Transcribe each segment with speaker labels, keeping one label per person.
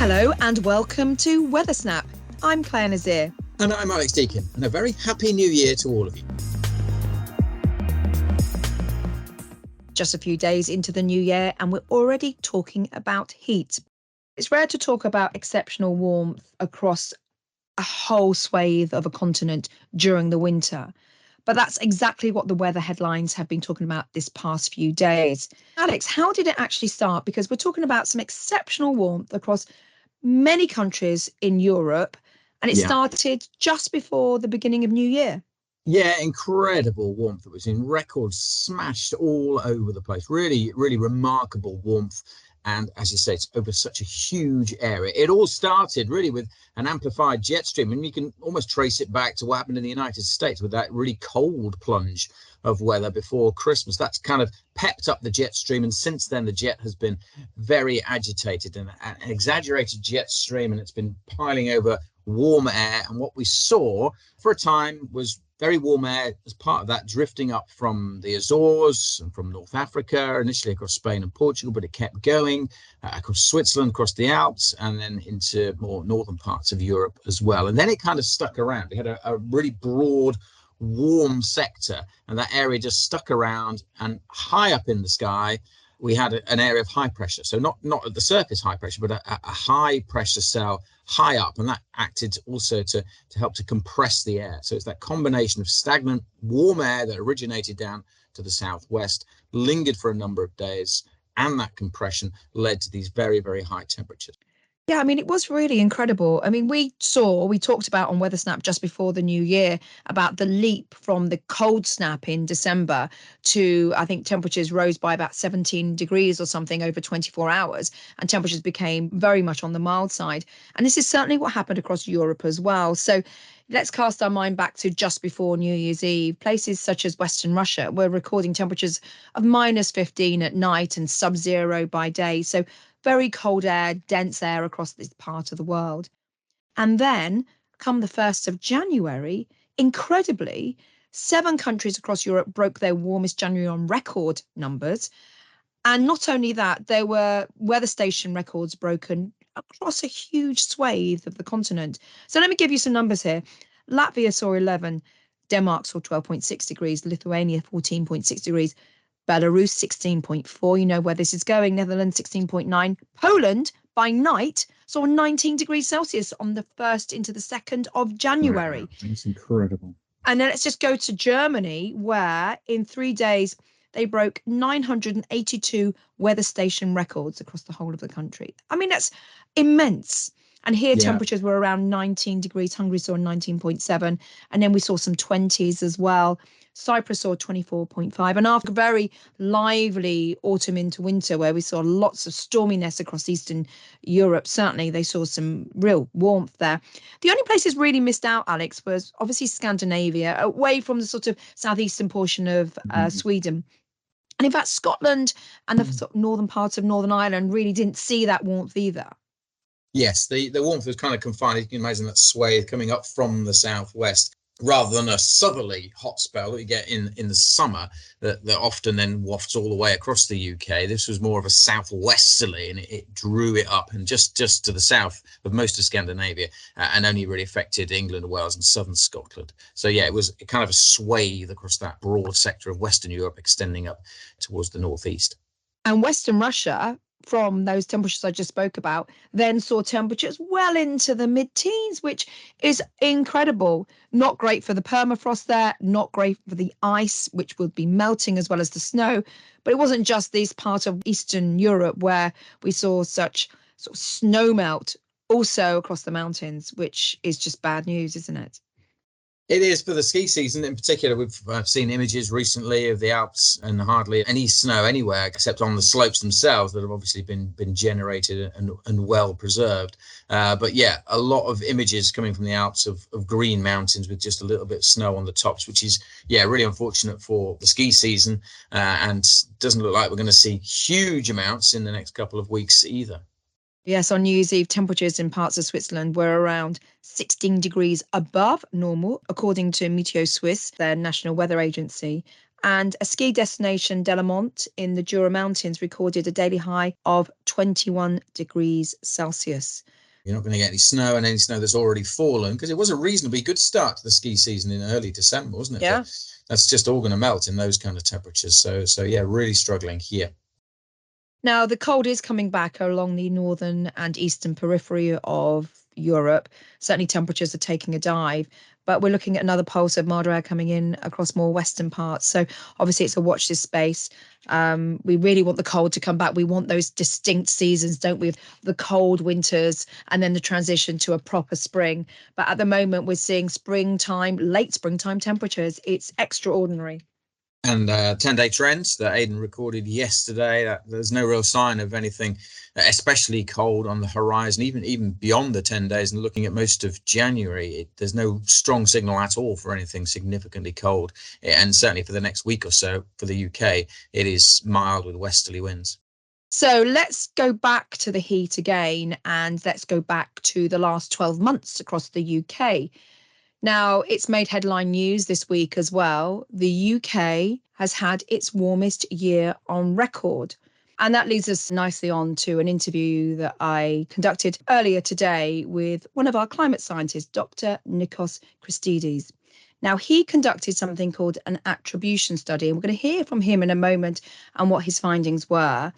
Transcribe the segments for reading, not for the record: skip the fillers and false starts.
Speaker 1: Hello and welcome to Weather Snap. I'm Clare Nasir.
Speaker 2: And I'm Alex Deakin, and a very happy new year to all of you.
Speaker 1: Just a few days into the new year and we're already talking about heat. It's rare to talk about exceptional warmth across a whole swathe of a continent during the winter. But that's exactly what the weather headlines have been talking about this past few days. Alex, how did it actually start? Because we're talking about some exceptional warmth across many countries in Europe, and it started just before the beginning of New Year.
Speaker 2: Yeah, incredible warmth. It was in records smashed all over the place. Really, really remarkable warmth. And as you say, it's over such a huge area. It all started really with an amplified jet stream. And you can almost trace it back to what happened in the United States with that really cold plunge of weather before Christmas. That's kind of pepped up the jet stream. And since then, the jet has been very agitated and an exaggerated jet stream. And it's been piling over warm air. And what we saw for a time was very warm air as part of that drifting up from the Azores and from North Africa, initially across Spain and Portugal, but it kept going across Switzerland, across the Alps, and then into more northern parts of Europe as well. And then it kind of stuck around. We had a really broad, warm sector, and that area just stuck around. And high up in the sky, we had an area of high pressure. So not at the surface high pressure, but a high pressure cell high up. And that acted also to help to compress the air. So it's that combination of stagnant warm air that originated down to the southwest, lingered for a number of days, and that compression led to these very, very high temperatures.
Speaker 1: Yeah, I mean, it was really incredible. I mean, we talked about on Weather Snap just before the new year about the leap from the cold snap in December to, I think, temperatures rose by about 17 degrees or something over 24 hours, and temperatures became very much on the mild side. And this is certainly what happened across Europe as well. So let's cast our mind back to just before New Year's Eve. Places such as Western Russia were recording temperatures of -15 at night and sub-zero by day. So very cold air, dense air across this part of the world. And then come the 1st of January, incredibly, 7 countries across Europe broke their warmest January on record numbers. And not only that, there were weather station records broken across a huge swathe of the continent. So let me give you some numbers here. Latvia saw 11, Denmark saw 12.6 degrees, Lithuania 14.6 degrees, Belarus 16.4, you know where this is going, Netherlands 16.9, Poland by night saw 19 degrees Celsius on the 1st into the 2nd of January.
Speaker 2: Wow, that's incredible.
Speaker 1: And then let's just go to Germany, where in 3 days they broke 982 weather station records across the whole of the country. I mean, that's immense. And here temperatures were around 19 degrees. Hungary saw 19.7. And then we saw some 20s as well. Cyprus saw 24.5. And after a very lively autumn into winter, where we saw lots of storminess across Eastern Europe, certainly they saw some real warmth there. The only places really missed out, Alex, was obviously Scandinavia, away from the sort of southeastern portion of Sweden. And in fact, Scotland and the sort of northern parts of Northern Ireland really didn't see that warmth either.
Speaker 2: Yes, the warmth was kind of confined. You can imagine that swathe coming up from the southwest rather than a southerly hot spell that you get in the summer that often then wafts all the way across the UK. This was more of a southwesterly, and it drew it up and just to the south of most of Scandinavia, and only really affected England, Wales and southern Scotland. So yeah, it was kind of a swathe across that broad sector of Western Europe extending up towards the northeast.
Speaker 1: And Western Russia, from those temperatures I just spoke about, then saw temperatures well into the mid-teens, which is incredible. Not great for the permafrost there, not great for the ice, which would be melting as well as the snow. But it wasn't just this part of Eastern Europe where we saw such sort of snow melt also across the mountains, which is just bad news, isn't it?
Speaker 2: It is for the ski season in particular. We've seen images recently of the Alps and hardly any snow anywhere except on the slopes themselves that have obviously been generated and well preserved. But yeah, a lot of images coming from the Alps of green mountains with just a little bit of snow on the tops, which is, yeah, really unfortunate for the ski season, and doesn't look like we're going to see huge amounts in the next couple of weeks either.
Speaker 1: Yes, on New Year's Eve, temperatures in parts of Switzerland were around 16 degrees above normal, according to Meteo Suisse, their national weather agency. And a ski destination, Delamont, in the Jura Mountains, recorded a daily high of 21 degrees Celsius.
Speaker 2: You're not going to get any snow, and any snow that's already fallen, because it was a reasonably good start to the ski season in early December, wasn't it?
Speaker 1: Yeah.
Speaker 2: But that's just all going to melt in those kind of temperatures. So yeah, really struggling here.
Speaker 1: Now, the cold is coming back along the northern and eastern periphery of Europe. Certainly, temperatures are taking a dive, but we're looking at another pulse of milder air coming in across more western parts. So, obviously, it's a watch this space. We really want the cold to come back. We want those distinct seasons, don't we? The cold winters and then the transition to a proper spring. But at the moment, we're seeing springtime, late springtime temperatures. It's extraordinary.
Speaker 2: And 10-day trends that Aidan recorded yesterday, there's no real sign of anything especially cold on the horizon, even beyond the 10 days. And looking at most of January, there's no strong signal at all for anything significantly cold. And certainly for the next week or so for the UK, it is mild with westerly winds.
Speaker 1: So let's go back to the heat again, and let's go back to the last 12 months across the UK. Now, it's made headline news this week as well. The UK has had its warmest year on record. And that leads us nicely on to an interview that I conducted earlier today with one of our climate scientists, Dr. Nikos Christidis. Now, he conducted something called an attribution study, and we're going to hear from him in a moment and what his findings were.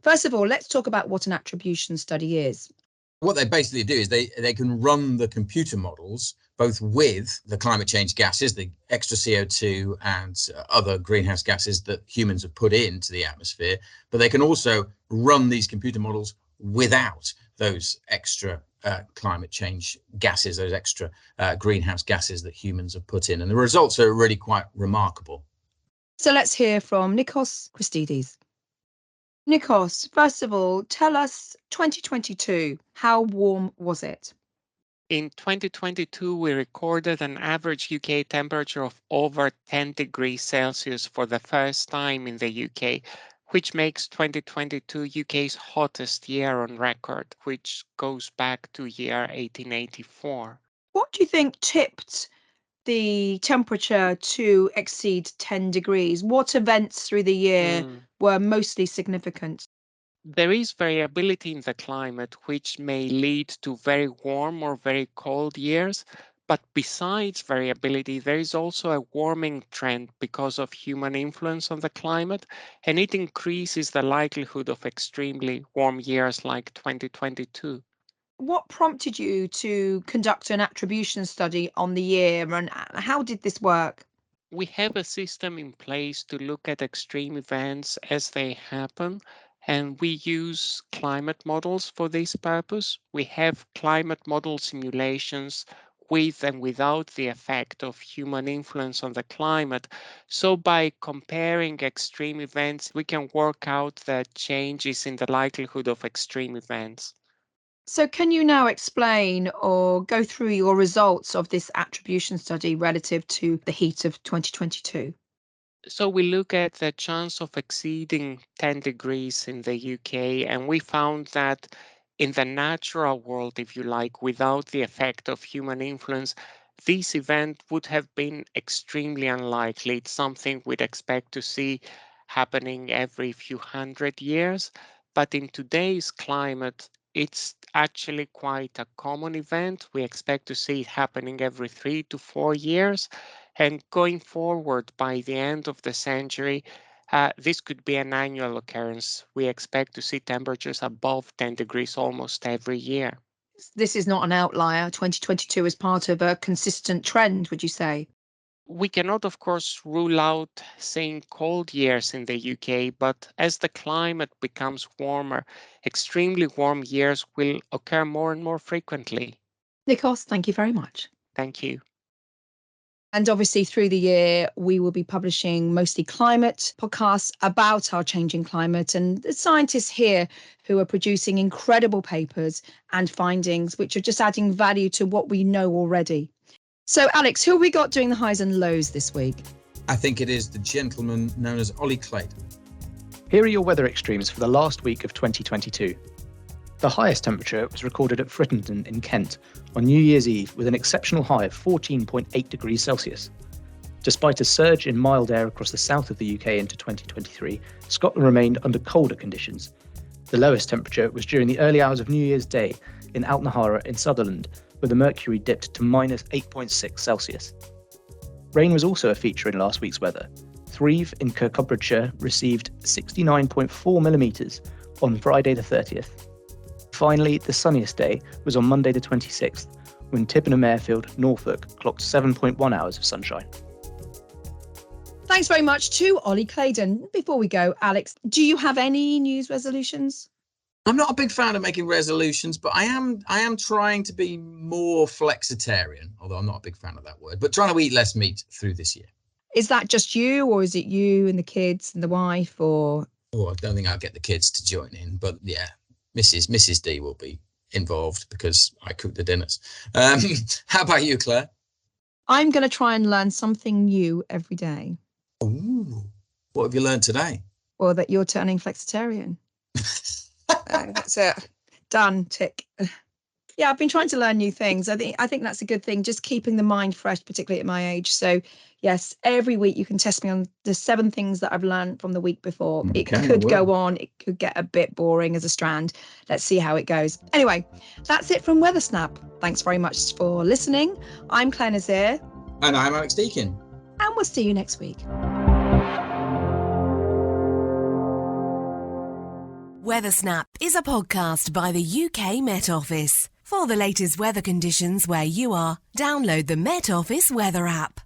Speaker 1: First of all, let's talk about what an attribution study is.
Speaker 2: What they basically do is they can run the computer models both with the climate change gases, the extra CO2 and other greenhouse gases that humans have put into the atmosphere, but they can also run these computer models without those extra climate change gases, those extra greenhouse gases that humans have put in. And the results are really quite remarkable.
Speaker 1: So let's hear from Nikos Christidis. Nikos, first of all, tell us 2022, how warm was it?
Speaker 3: In 2022, we recorded an average UK temperature of over 10 degrees Celsius for the first time in the UK, which makes 2022 UK's hottest year on record, which goes back to year 1884.
Speaker 1: What do you think tipped the temperature to exceed 10 degrees? What events through the year were mostly significant?
Speaker 3: There is variability in the climate, which may lead to very warm or very cold years. But besides variability, there is also a warming trend because of human influence on the climate, and it increases the likelihood of extremely warm years like 2022.
Speaker 1: What prompted you to conduct an attribution study on the year, and how did this work?
Speaker 3: We have a system in place to look at extreme events as they happen, and we use climate models for this purpose. We have climate model simulations with and without the effect of human influence on the climate. So by comparing extreme events, we can work out the changes in the likelihood of extreme events.
Speaker 1: So can you now explain or go through your results of this attribution study relative to the heat of 2022?
Speaker 3: So we look at the chance of exceeding 10 degrees in the UK, and we found that in the natural world, if you like, without the effect of human influence, this event would have been extremely unlikely. It's something we'd expect to see happening every few hundred years. But in today's climate, it's actually quite a common event. We expect to see it happening every 3 to 4 years. And going forward, by the end of the century, this could be an annual occurrence. We expect to see temperatures above 10 degrees almost every year.
Speaker 1: This is not an outlier. 2022 is part of a consistent trend, would you say?
Speaker 3: We cannot, of course, rule out seeing cold years in the UK, but as the climate becomes warmer, extremely warm years will occur more and more frequently.
Speaker 1: Nikos, thank you very much.
Speaker 3: Thank you.
Speaker 1: And obviously, through the year, we will be publishing mostly climate podcasts about our changing climate, and the scientists here who are producing incredible papers and findings which are just adding value to what we know already. So, Alex, who have we got doing the highs and lows this week?
Speaker 2: I think it is the gentleman known as Ollie Clayton.
Speaker 4: Here are your weather extremes for the last week of 2022. The highest temperature was recorded at Frittenden in Kent on New Year's Eve with an exceptional high of 14.8 degrees Celsius. Despite a surge in mild air across the south of the UK into 2023, Scotland remained under colder conditions. The lowest temperature was during the early hours of New Year's Day, in Altnahara in Sutherland, where the mercury dipped to minus 8.6 Celsius. Rain was also a feature in last week's weather. Threave in Kirkcudbrightshire received 69.4 millimetres on Friday the 30th. Finally, the sunniest day was on Monday the 26th, when Tippenham Airfield, Norfolk, clocked 7.1 hours of sunshine.
Speaker 1: Thanks very much to Ollie Claydon. Before we go, Alex, do you have any news resolutions?
Speaker 2: I'm not a big fan of making resolutions, but I am trying to be more flexitarian, although I'm not a big fan of that word, but trying to eat less meat through this year.
Speaker 1: Is that just you, or is it you and the kids and the wife, or?
Speaker 2: Oh, I don't think I'll get the kids to join in, but yeah, Mrs. D will be involved because I cook the dinners. How about you, Claire?
Speaker 1: I'm going to try and learn something new every day.
Speaker 2: Ooh, what have you learned today?
Speaker 1: Or that you're turning flexitarian. That's it. Done. Tick. Yeah, I've been trying to learn new things. I think that's a good thing. Just keeping the mind fresh, particularly at my age. So, yes, every week you can test me on the 7 things that I've learned from the week before.
Speaker 2: Okay,
Speaker 1: it could go on. It could get a bit boring as a strand. Let's see how it goes. Anyway, that's it from Weather Snap. Thanks very much for listening. I'm Clare Nasir.
Speaker 2: And I'm Alex Deakin.
Speaker 1: And we'll see you next week.
Speaker 5: Weather Snap is a podcast by the UK Met Office. For the latest weather conditions where you are, download the Met Office weather app.